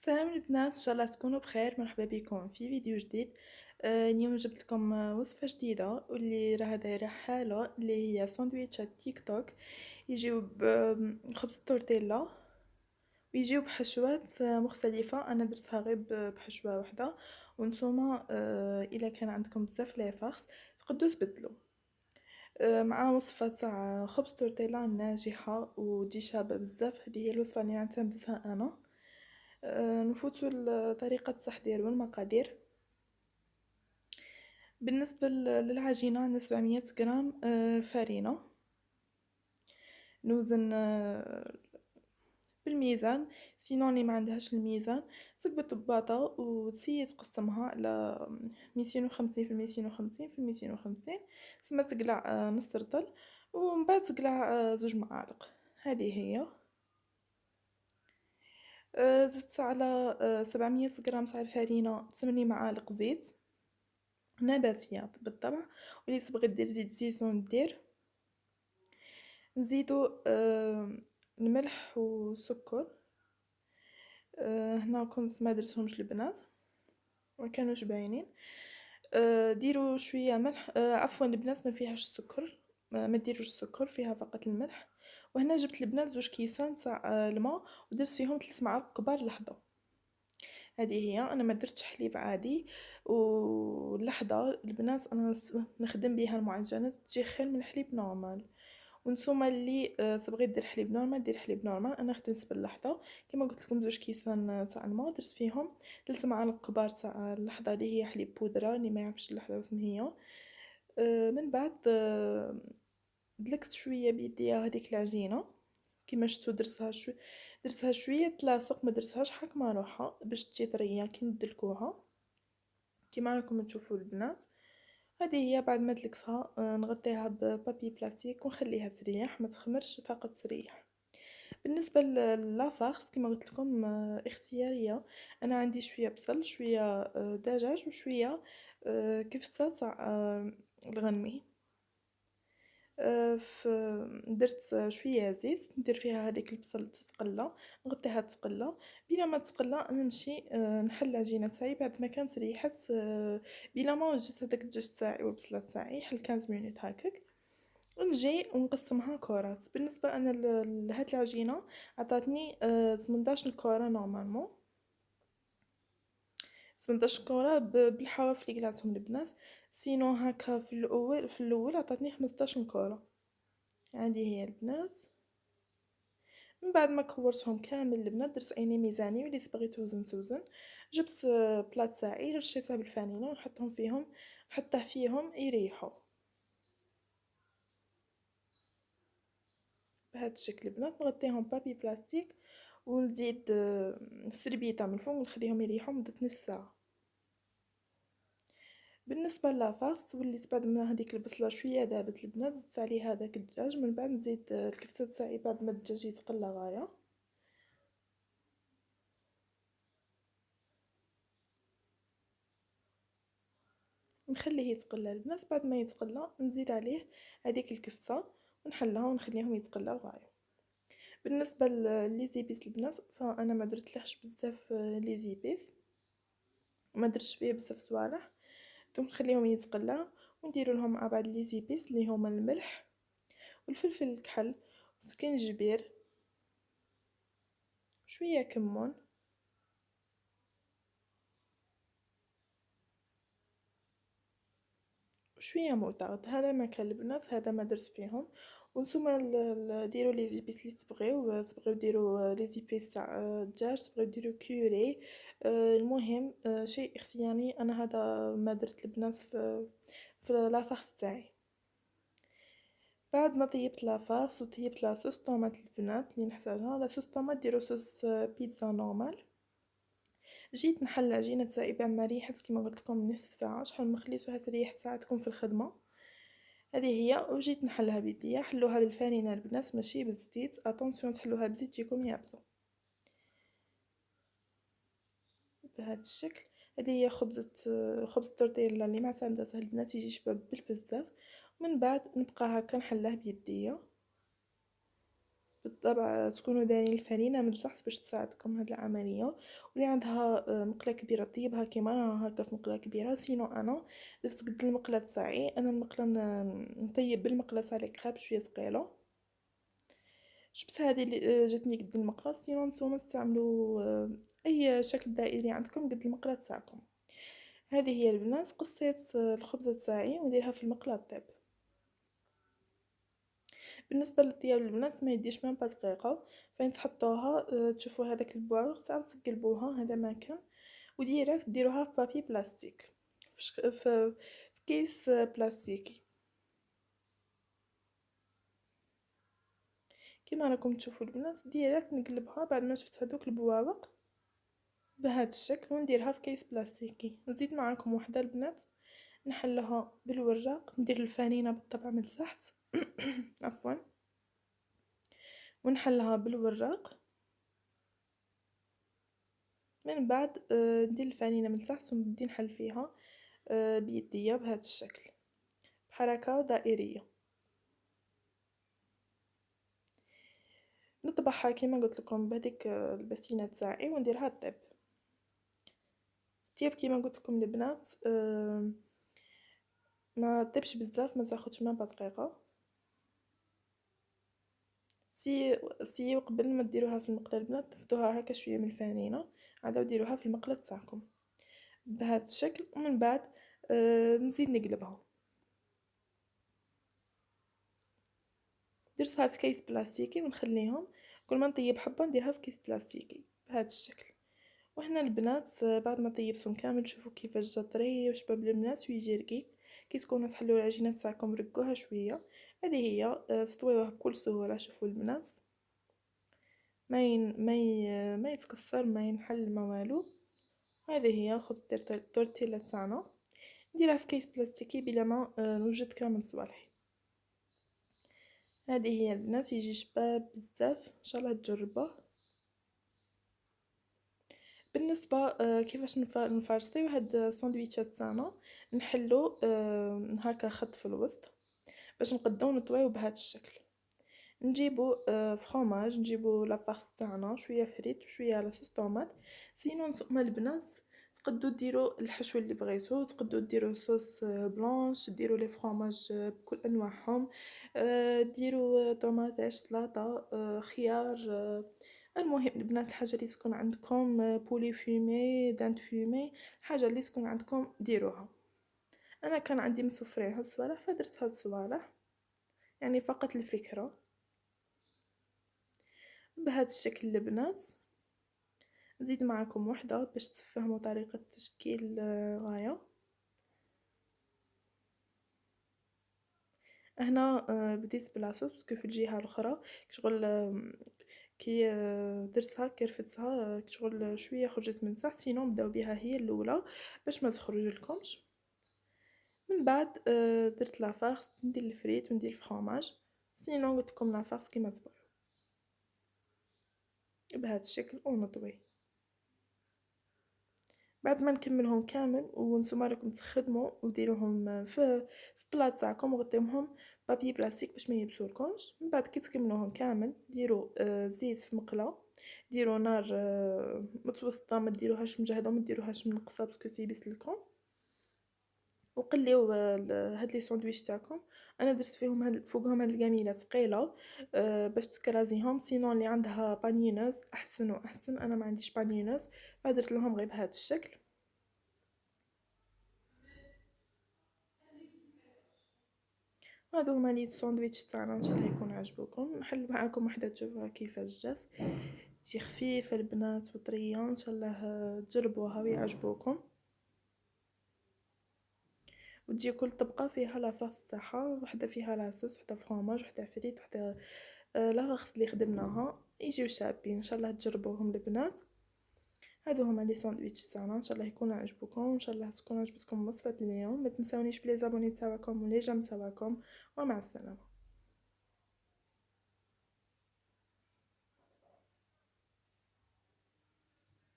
سلام البنات، ان شاء الله تكونوا بخير. مرحبا بكم في فيديو جديد. اليوم جبت لكم وصفه جديده واللي راه دايره حاله اللي هي ساندويتشات تيك توك. يجيو بخبز تورتيلا ويجيو بحشوات مختلفه. انا درتها غير بحشوه واحده، وانتوما الا كان عندكم بزاف لي فارس تقدروا تبدلوا. مع وصفه تاع خبز تورتيلا ناجحه وتجي شابه بزاف. هذه هي الوصفه اللي نعتمدتها انا. نفوتوا لطريقة التحضير والمقادير. بالنسبة للعجينة عندنا 700 غرام فرينة. نوزن بالميزان، سينو اللي ما عندهاش الميزان تكبت بباطة وتسيي تقسمها على 250 في 250 في 250، ثم تقلع نص رطل ومن بعد تقلع 2 معالق. هذه هي. زدت على 700 غرام تاع الفرينة 8 معالق زيت نباتية بالطبع، واللي تبغي دير زيت زيتون دير. نزيدو الملح والسكر. هنا كنت ما درتهمش البنات وكانوش باينين. ديروا شويه ملح، عفوا البنات ما فيهاش السكر، ما ديروش السكر، فيها فقط الملح. وهنا جبت البنات 2 كيسان تاع الماء ودرت فيهم 3 معالق كبار لحظه. هذه هي. انا ما درتش حليب عادي، واللحظه البنات انا نخدم بها المعجنات تجي خير من الحليب نورمال. وانتم اللي تبغي دير حليب نورمال دير حليب نورمال. انا خدمت باللحظه كما قلت لكم 2 كيسان تاع الماء، درت فيهم 3 معالق كبار تاع اللحظه اللي هي حليب بودره. اللي ما يعرفش اللحظه واسم هي. من بعد دلكت شويه بيديا هذيك العجينه كيما شفتوا. درتها شويه تلاصق، ما درتهاش حكمه روحها باش تجي طريه كي ندلكوها كيما راكم تشوفوا البنات. هذه هي. بعد ما دلكتها نغطيها ببابي بلاستيك ونخليها تريح، ما تخمرش فقط تريح. بالنسبه للافارس كما قلت لكم اختياريه. انا عندي شويه بصل، شويه دجاج، وشويه كفته تاع الغنمي. درت شويه زيت ندير فيها هذيك البصل تتقلى، نغطيها تقلى. بلا ما تقلى نمشي نحل العجينه تاعي بعد ما كانت ريحت. بلا ما وجدت هذاك الدجاج تاعي والبصله تاعي حل 15 مينوت هكاك. ونجي ونقسمها كرات. بالنسبه انا لهاد العجينه عطاتني 18 كره نورمالمون. 18 كره بالحواف اللي قلعتهم البنات. سينو هكا في الاول عطاتني 15 كره. هذه هي البنات. من بعد ما كورتهم كامل البنات درت عيني ميزاني واللي تبغي توزن. جبت بلاط تاعي رشيتها بالفانيله ونحطهم فيهم، نحطه فيهم يريحوا بهذا الشكل البنات. نغطيهم بابي بلاستيك ونزيد سربيته من الفوق ونخليهم يريحوا مده نصف ساعه. بالنسبه للافاس وليت بعد ما هذيك البصله شويه دابت البنات زدت عليها هذاك الدجاج. من بعد نزيد الكفته تاعي بعد ما الدجاج يتقلى غايه. نخليه يتقلى البنات. بعد ما يتقلى نزيد عليه هذيك الكفته ونحلها ونخليهم يتقلاو غايه. بالنسبه ليزيبيس البنات فانا ما درتلهش بزاف ليزيبيس، ما درتش فيه بزاف صوالح. ثم نخليهم يتقلاو ونديروا لهم مع بعض ليزيبيس اللي هما الملح والفلفل الكحل والسكنجبير، شويه كمون، شويه موطارد. هذا ما كان البنات، هذا ما درت فيهم. وانتم ديروا لي زيبيس اللي تبغيو ديروا لي زيبيس تاع الدجاج، تبغيو ديروا كوري. المهم شيء اختياري. انا هذا ما درت البنات في لافاس تاعي. بعد ما طيبت لافاس وطيبت لاصوص طوماط البنات اللي نحتاجها، لاصوص طوماط ديروا صوص بيتزا نورمال. جيت نحل العجينه تاعي بعد ما ريحت كيما قلت لكم نصف ساعه. شحال ما خليتوها تريح ساعتكم في الخدمه. هذه هي. وجيت نحلها بيديا. حلوها بالفرينه البنات ماشي بالزيت، اتونسيون تحلوها بزيت تجيكم يابسه بهذا الشكل. هذه هي خبز التورتيلا اللي مع تعمدتها البنات يجي شباب بزاف. من بعد نبقى هكا نحلها بيديا. بالطبع تكونوا دايرين الفرينه من تحت باش تساعدكم هاد العمليه. واللي عندها مقله كبيره طيبها كيما انا هكا في مقله كبيره. سينو انا درت قد المقله تاعي، انا المقله نطيب بالمقله تاع الكريب شويه ثقيله. جبت هذه اللي جاتني قد المقله. سينو نتوما استعملوا اي شكل دائري عندكم قد المقله تاعكم. هذه هي البنات. قصيت الخبزه تاعي ونديرها في المقله طيب. بالنسبه للطياب البنات ما يديش ميم با دقيقه، فين تحطوها تشوفوا هذاك البواغ تعاود تقلبوها هذا ما كان، وديريكت ديروها في بابي بلاستيك، في كيس بلاستيكي كما راكم تشوفوا البنات. ديريكت نقلبها بعد ما شفت هذوك البواوق بهذا الشكل، ونديرها في كيس بلاستيكي. نزيد معاكم وحده البنات نحلها بالوراق، ندير الفانينه بالطبع من تحت عفوا، ونحلها بالوراق. من بعد ندير الفانينه من تحت ونبدي نحل فيها بيديا بهذا الشكل بحركه دائريه. نطبعها كيما قلت لكم بهذيك البسينه تاعي ونديرها طيب. طيب كيما قلت لكم البنات ما طيبش بزاف، ما تاخذش ما دقيقه. سي قبل ما ديروها في المقله البنات تفضوها هكا شويه من الفانينه، عاد ديروها في المقله تاعكم بهذا الشكل. ومن بعد نزيد نقلبها. درتها في كيس بلاستيكي ونخليهم كل ما نطيب حبه نديرها في كيس بلاستيكي بهذا الشكل. وهنا البنات بعد ما طيبتهم كامل شوفوا كيفاش جا طري وشباب البنات ويجي رقيق. كي تكونوا تحلوا العجينه تاعكم رقوها شويه. هذه هي تطويوها بكل سهوله. شوفوا البنات ما يتكسر ما ينحل ما والو. هذه هي خبز التورتيلا تاعنا. نديرها في كيس بلاستيكي بلا ما نوجد كامل صوالح. هذه هي البنات يجي شباب بزاف، ان شاء الله تجربوه. بالنسبه كيفاش نفرصيو هاد الساندويتشات تاعنا، نحلو هكا خط في الوسط باش نقدو نطويو بهذا الشكل. نجيبو فروماج، نجيبو لافارس تاعنا شويه فريت وشويه لاصوص طوماط. سينو نتوما البنات تقدروا ديروا الحشو اللي بغيتو، تقدروا ديروا صوص بلانش، ديروا لي فروماج بكل انواعهم، ديروا طوماطيش سلطه خيار. المهم البنات الحاجه اللي تكون عندكم بولي فومي دانت فومي، الحاجه اللي تكون عندكم ديروها. انا كان عندي مسفرين هاد الصوالح فدرت هاد الصوالح، يعني فقط الفكره بهذا الشكل البنات. نزيد معكم وحده باش تفهموا طريقه التشكيل غايه. هنا بديت بلاصوص باسكو في الجهه الاخرى شغل كي درتها كي رفدتها شغل شويه خرجت من تحت. سينو نبداو بها هي الاولى باش ما تخرج لكمش. من بعد درت لافارس، ندير الفريت وندير الفرomاج. سينو قلت لكم لافارس كيما تبغيو بهذا الشكل ونطوي. بعد ما نكملهم كامل وانتم راكم تخدموا وديروهم في بلاط تاعكم وغطيوهم بابي بلاستيك باش ما يبسولكمش. من بعد كي تكملوهم كامل ديروا زيت في مقله، ديروا نار متوسطه، ما ديروهاش مجهده وما ديروهاش منقصه باسكو تيبس لكم. وقليو هاد لي ساندويتش تاعكم. انا درت فيهم فوقهم هاد القميله ثقيله باش تكرازيهم. سينو اللي عندها بانينوز احسن واحسن، انا ما عنديش بانينوز فدرت لهم غير بهذا الشكل. هادو هما لي ساندويتش تاعنا، ان شاء الله يكون عجبوكم. نحل معاكم وحده تشوفوها كيفاش جات. تجي خفيفه البنات وطريه، ان شاء الله تجربوها ويعجبوكم. وتجي كل طبقه فيها لافاس تاعها، وحده فيها لاصوص، وحده فرomاج، وحده فريت، وحده لافاس اللي خدمناها. يجيو شابين ان شاء الله تجربوهم البنات. هادو هما لي ساندويتش تاعنا، ان شاء الله يكونوا عجبوكم، ان شاء الله تكون عجبتكم وصفه اليوم. ما تنساونيش بلي زابوني تاعكم ولي جام تاعكم، ومع السلامه.